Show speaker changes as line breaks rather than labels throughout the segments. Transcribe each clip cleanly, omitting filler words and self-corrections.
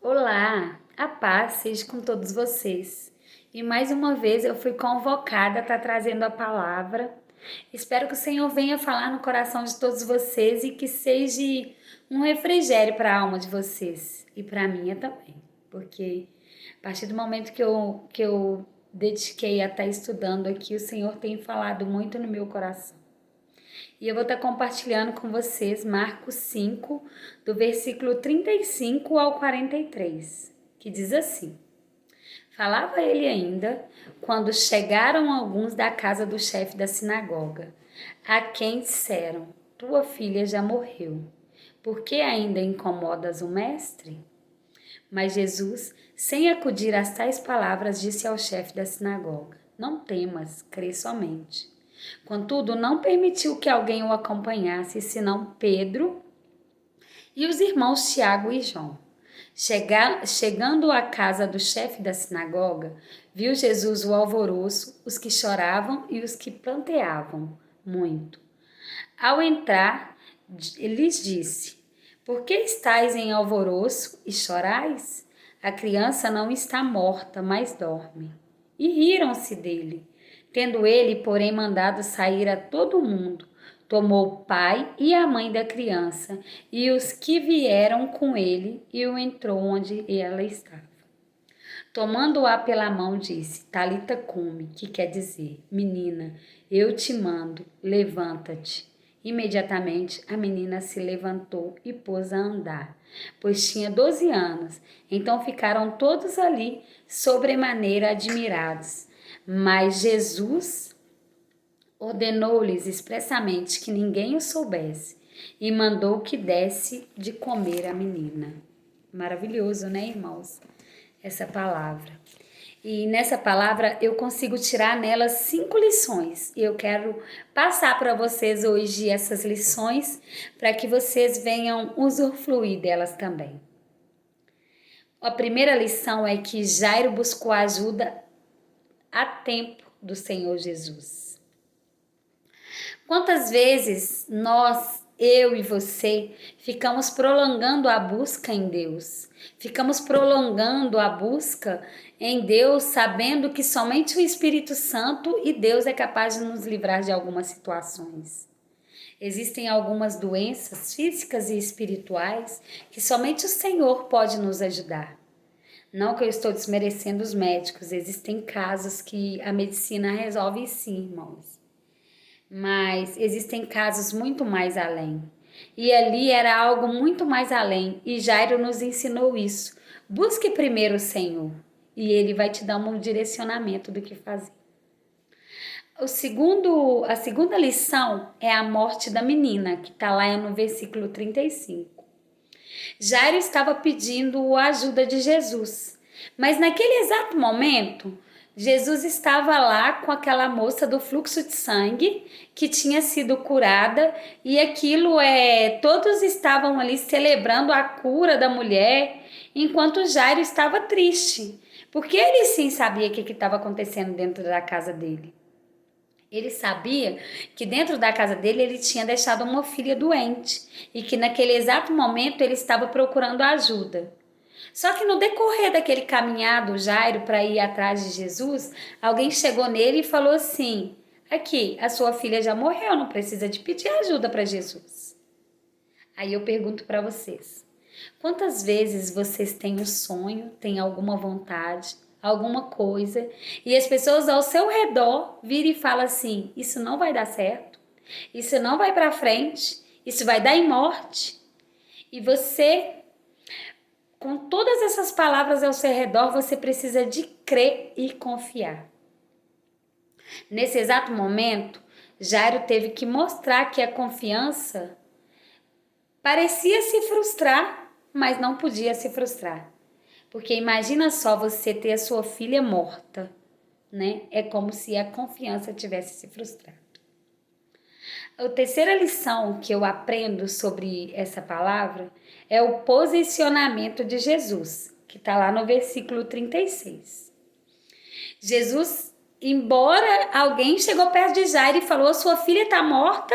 Olá, a paz seja com todos vocês. E mais uma vez eu fui convocada a estar trazendo a palavra. Espero que o Senhor venha falar no coração de todos vocês e que seja um refrigério para a alma de vocês e para a minha também. Porque a partir do momento que eu dediquei a estar estudando aqui, o Senhor tem falado muito no meu coração. E eu vou estar compartilhando com vocês Marcos 5, do versículo 35 ao 43, que diz assim: Falava ele ainda, quando chegaram alguns da casa do chefe da sinagoga, a quem disseram: Tua filha já morreu, por que ainda incomodas o mestre? Mas Jesus, sem acudir às tais palavras, disse ao chefe da sinagoga: Não temas, crê somente. Contudo, não permitiu que alguém o acompanhasse, senão Pedro e os irmãos Tiago e João. Chegando à casa do chefe da sinagoga, viu Jesus o alvoroço, os que choravam e os que planteavam muito. Ao entrar, lhes disse: Por que estáis em alvoroço e chorais? A criança não está morta, mas dorme. E riram-se dele. Tendo ele, porém, mandado sair a todo mundo, tomou o pai e a mãe da criança e os que vieram com ele e o entrou onde ela estava. Tomando-a pela mão, disse: Talita cumi, que quer dizer: Menina, eu te mando, levanta-te. Imediatamente a menina se levantou e pôs a andar, pois tinha 12 anos. Então ficaram todos ali sobremaneira admirados. Mas Jesus ordenou-lhes expressamente que ninguém o soubesse e mandou que desse de comer à menina. Maravilhoso, né, irmãos? Essa palavra. E nessa palavra eu consigo tirar nela 5 lições. E eu quero passar para vocês hoje essas lições para que vocês venham usufruir delas também. A primeira lição é que Jairo buscou ajuda a tempo do Senhor Jesus. Quantas vezes eu e você, ficamos prolongando a busca em Deus? Ficamos prolongando a busca em Deus, sabendo que somente o Espírito Santo e Deus é capaz de nos livrar de algumas situações. Existem algumas doenças físicas e espirituais que somente o Senhor pode nos ajudar. Não que eu estou desmerecendo os médicos, existem casos que a medicina resolve sim, irmãos. Mas existem casos muito mais além. E ali era algo muito mais além. E Jairo nos ensinou isso. Busque primeiro o Senhor e Ele vai te dar um direcionamento do que fazer. A segunda lição é a morte da menina, que está lá no versículo 35. Jairo estava pedindo a ajuda de Jesus. Mas naquele exato momento, Jesus estava lá com aquela moça do fluxo de sangue que tinha sido curada e todos estavam ali celebrando a cura da mulher, enquanto Jairo estava triste, porque ele sim sabia o que estava acontecendo dentro da casa dele. Ele sabia que dentro da casa dele ele tinha deixado uma filha doente e que naquele exato momento ele estava procurando ajuda. Só que no decorrer daquele caminhado, Jairo, para ir atrás de Jesus, alguém chegou nele e falou assim: Aqui, a sua filha já morreu, não precisa de pedir ajuda para Jesus. Aí eu pergunto para vocês: quantas vezes vocês têm um sonho, têm alguma vontade, alguma coisa, e as pessoas ao seu redor viram e falam assim: Isso não vai dar certo, isso não vai para frente, isso vai dar em morte. E você, com todas essas palavras ao seu redor, você precisa de crer e confiar. Nesse exato momento, Jairo teve que mostrar que a confiança parecia se frustrar, mas não podia se frustrar. Porque imagina só você ter a sua filha morta, né? É como se a confiança tivesse se frustrado. A terceira lição que eu aprendo sobre essa palavra é o posicionamento de Jesus, que está lá no versículo 36. Jesus, embora alguém chegou perto de Jairo e falou: Sua filha está morta,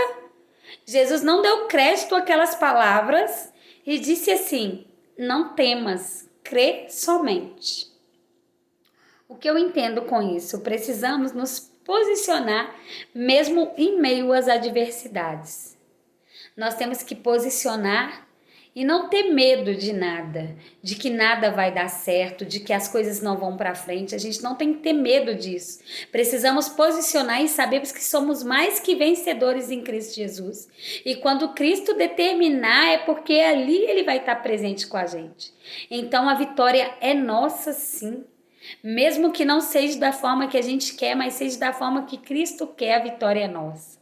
Jesus não deu crédito àquelas palavras e disse assim: Não temas, crê somente. O que eu entendo com isso? Precisamos nos posicionar mesmo em meio às adversidades. Nós temos que posicionar e não ter medo de nada, de que nada vai dar certo, de que as coisas não vão para frente. A gente não tem que ter medo disso. Precisamos posicionar e sabermos que somos mais que vencedores em Cristo Jesus. E quando Cristo determinar, é porque ali Ele vai estar presente com a gente. Então a vitória é nossa, sim. Mesmo que não seja da forma que a gente quer, mas seja da forma que Cristo quer, a vitória é nossa.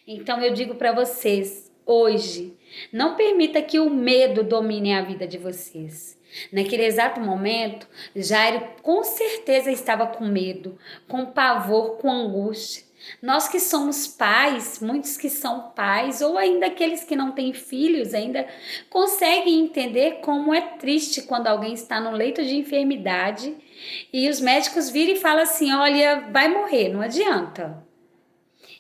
Então eu digo para vocês, hoje, não permita que o medo domine a vida de vocês. Naquele exato momento, Jairo com certeza estava com medo, com pavor, com angústia. Nós que somos pais, muitos que são pais, ou ainda aqueles que não têm filhos, ainda conseguem entender como é triste quando alguém está no leito de enfermidade e os médicos viram e falam assim, olha, vai morrer, não adianta.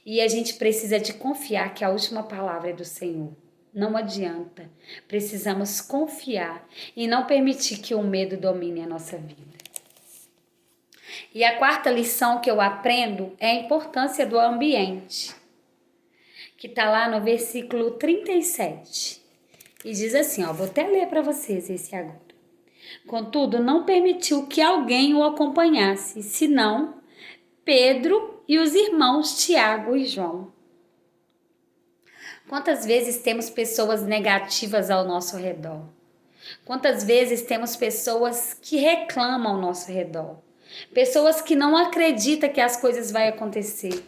E a gente precisa de confiar que a última palavra é do Senhor. Não adianta. Precisamos confiar e não permitir que o medo domine a nossa vida. E a quarta lição que eu aprendo é a importância do ambiente, que está lá no versículo 37. E diz assim, vou até ler para vocês esse agora. Contudo, não permitiu que alguém o acompanhasse, senão Pedro e os irmãos Tiago e João. Quantas vezes temos pessoas negativas ao nosso redor? Quantas vezes temos pessoas que reclamam ao nosso redor? Pessoas que não acreditam que as coisas vão acontecer.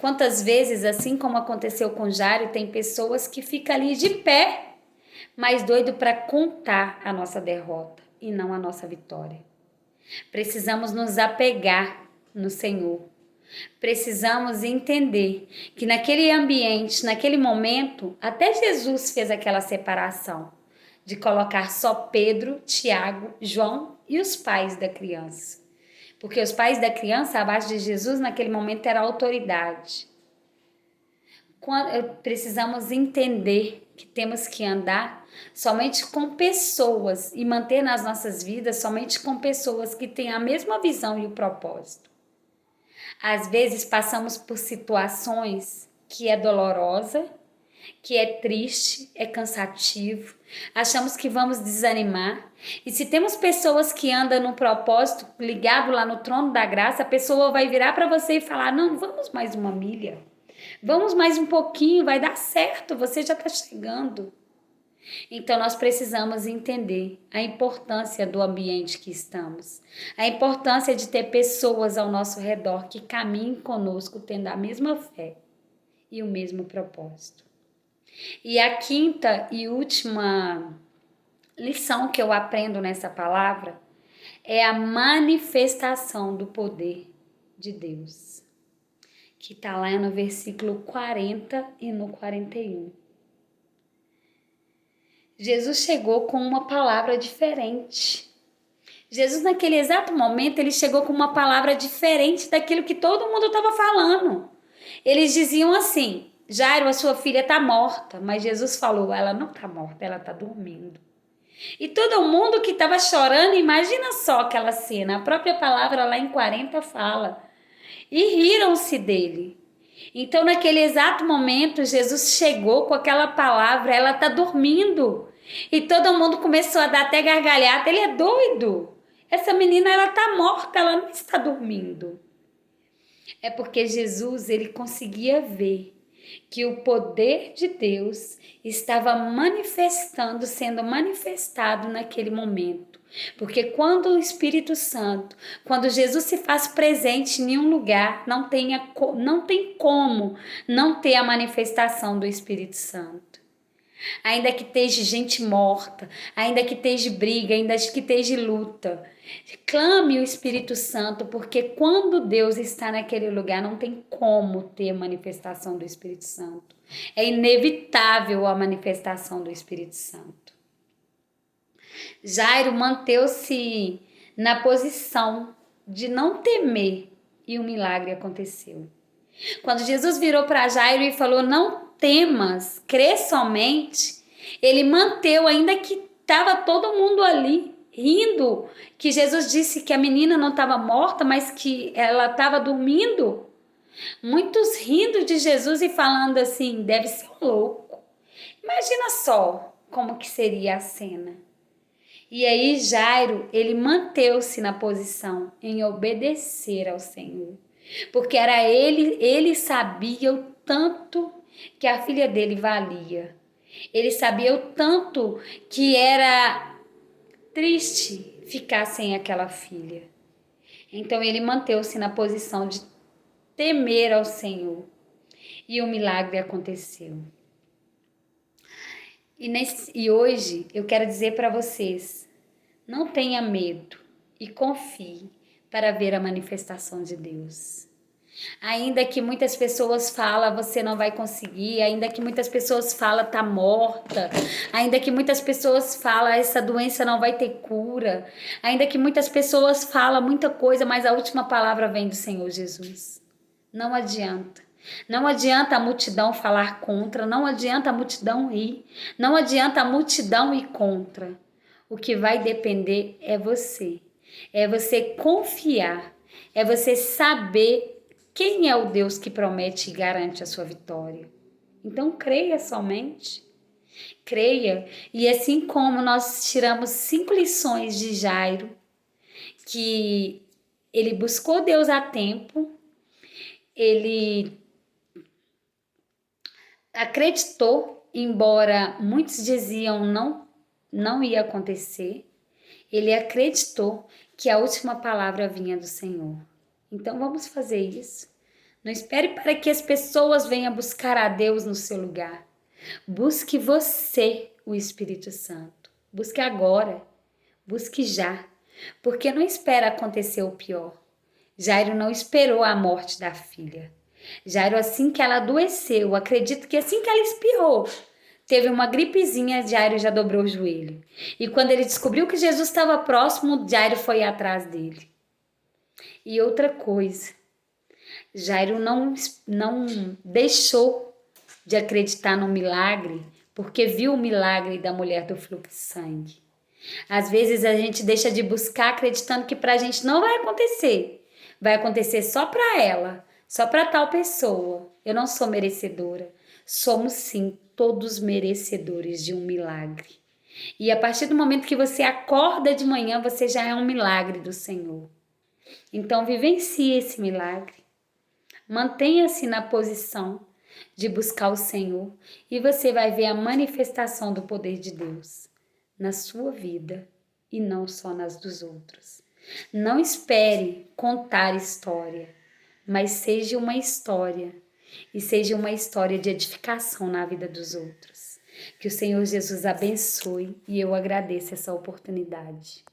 Quantas vezes, assim como aconteceu com Jairo, tem pessoas que ficam ali de pé, mas doido para contar a nossa derrota e não a nossa vitória. Precisamos nos apegar no Senhor. Precisamos entender que naquele ambiente, naquele momento, até Jesus fez aquela separação de colocar só Pedro, Tiago, João e os pais da criança. Porque os pais da criança, abaixo de Jesus, naquele momento era autoridade. Precisamos entender que temos que andar somente com pessoas e manter nas nossas vidas somente com pessoas que têm a mesma visão e o propósito. Às vezes passamos por situações que é dolorosa, que é triste, é cansativo, achamos que vamos desanimar. E se temos pessoas que andam no propósito, ligado lá no trono da graça, a pessoa vai virar para você e falar, não, vamos mais uma milha, vamos mais um pouquinho, vai dar certo, você já está chegando. Então nós precisamos entender a importância do ambiente que estamos, a importância de ter pessoas ao nosso redor que caminhem conosco tendo a mesma fé e o mesmo propósito. E a quinta e última lição que eu aprendo nessa palavra é a manifestação do poder de Deus, que está lá no versículo 40 e no 41. Jesus chegou com uma palavra diferente. Jesus, naquele exato momento, ele chegou com uma palavra diferente daquilo que todo mundo estava falando. Eles diziam assim, Jairo, a sua filha está morta. Mas Jesus falou, ela não está morta, ela está dormindo. E todo mundo que estava chorando, imagina só aquela cena. A própria palavra lá em 40 fala. E riram-se dele. Então, naquele exato momento, Jesus chegou com aquela palavra, ela está dormindo. E todo mundo começou a dar até gargalhada, ele é doido. Essa menina, ela está morta, ela não está dormindo. É porque Jesus, ele conseguia ver que o poder de Deus estava manifestando, sendo manifestado naquele momento. Porque quando o Espírito Santo, quando Jesus se faz presente em um lugar, não tem como não ter a manifestação do Espírito Santo. Ainda que esteja gente morta, ainda que esteja briga, ainda que esteja luta, clame o Espírito Santo, porque quando Deus está naquele lugar, não tem como ter a manifestação do Espírito Santo. É inevitável a manifestação do Espírito Santo. Jairo manteve-se na posição de não temer e o milagre aconteceu. Quando Jesus virou para Jairo e falou, não temas, crê somente, ele manteve, ainda que estava todo mundo ali, rindo, que Jesus disse que a menina não estava morta, mas que ela estava dormindo. Muitos rindo de Jesus e falando assim, deve ser um louco. Imagina só como que seria a cena. E aí Jairo, ele manteve-se na posição em obedecer ao Senhor. Porque era ele sabia o tanto que a filha dele valia. Ele sabia o tanto que era triste ficar sem aquela filha. Então ele manteve-se na posição de temer ao Senhor. E o milagre aconteceu. E hoje eu quero dizer para vocês, não tenha medo e confie para ver a manifestação de Deus. Ainda que muitas pessoas falam, você não vai conseguir, ainda que muitas pessoas falam, tá morta, ainda que muitas pessoas falam, essa doença não vai ter cura, ainda que muitas pessoas falam muita coisa, mas a última palavra vem do Senhor Jesus. Não adianta. Não adianta a multidão falar contra, não adianta a multidão rir, não adianta a multidão ir contra. O que vai depender é você confiar, é você saber quem é o Deus que promete e garante a sua vitória. Então creia somente, creia. E assim como nós tiramos 5 lições de Jairo, que ele buscou Deus a tempo, ele acreditou, embora muitos diziam não ia acontecer, ele acreditou que a última palavra vinha do Senhor. Então vamos fazer isso. Não espere para que as pessoas venham buscar a Deus no seu lugar. Busque você, o Espírito Santo. Busque agora. Busque já. Porque não espera acontecer o pior. Jairo não esperou a morte da filha. Jairo, assim que ela adoeceu, acredito que assim que ela espirrou, teve uma gripezinha, Jairo já dobrou o joelho. E quando ele descobriu que Jesus estava próximo, Jairo foi atrás dele. E outra coisa, Jairo não deixou de acreditar no milagre, porque viu o milagre da mulher do fluxo de sangue. Às vezes a gente deixa de buscar acreditando que para a gente não vai acontecer. Vai acontecer só para ela, só para tal pessoa. Eu não sou merecedora. Somos sim todos merecedores de um milagre. E a partir do momento que você acorda de manhã, você já é um milagre do Senhor. Então vivencie esse milagre. Mantenha-se na posição de buscar o Senhor e você vai ver a manifestação do poder de Deus na sua vida e não só nas dos outros. Não espere contar história, mas seja uma história e seja uma história de edificação na vida dos outros. Que o Senhor Jesus abençoe e eu agradeço essa oportunidade.